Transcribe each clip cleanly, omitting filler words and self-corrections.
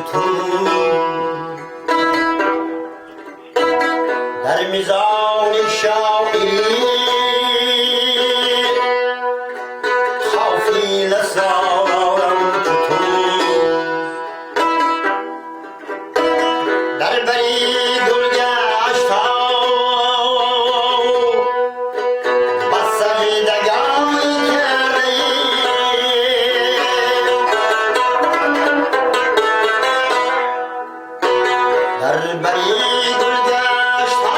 چطور در میزان شاعری قافله سارم چطور در بری گل گشتا بس سجدگانی کرده در بری گل گشتا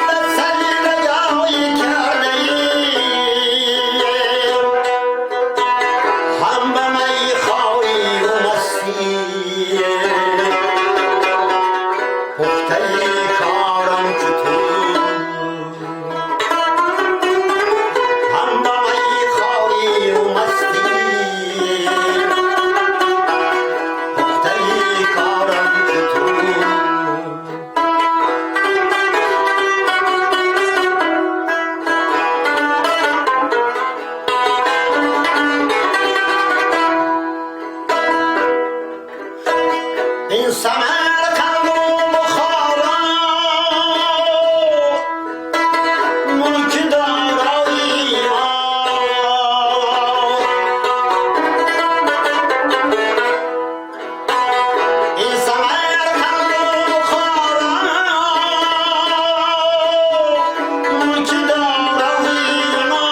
بس سجدگانی کرده هم به میخواری و مستی پخته کارم چطور هم به میخواری و مستی پخته کارم چطور این سمرقند و بخارا ملک دارایی ما این سمرقند و بخارا ملک دارایی ما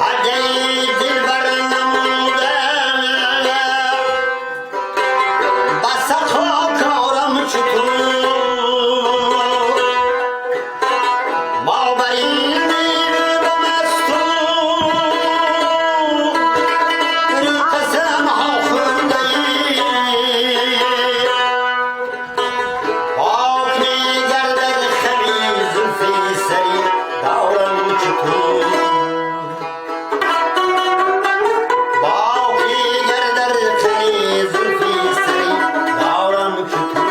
حجه دلبر نموده بس کارم چطور ما بر این میرم از تو رو قسم ها خورده پاک میگردد خمیز زلفی سری دارم چطور باقی گردد خمیز زلفی سری دارم چطور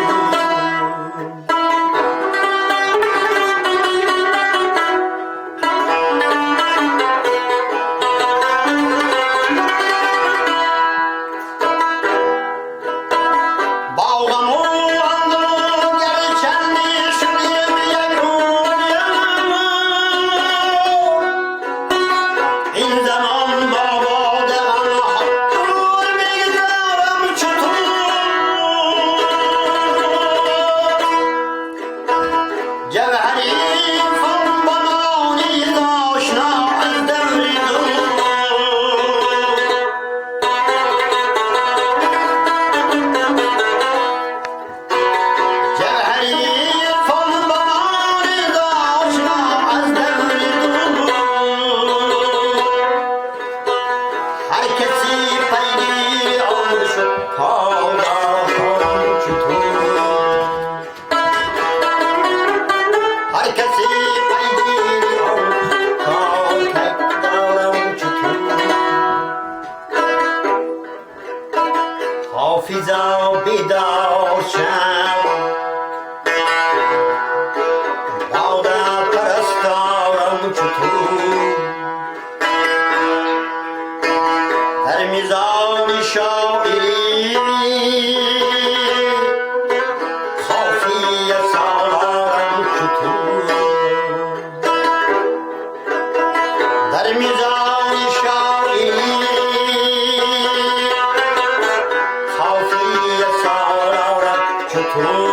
باغم و اندرو گرچندی شدیم یکونیم این زمان با باده آنها دور میگذارم چطور جوهری فن بمانی داشنا از دور دور جوهری فن بمانی داشنا از دور دور هر کسی پیگیری آن شد کارم چطور هر کسی پیگیری آن کارم چطور حافظا بیدار شو باده پرستارم چطور در میزان شاعری خافی سالارم چطور در میزان شاعری خافی سالارم چطور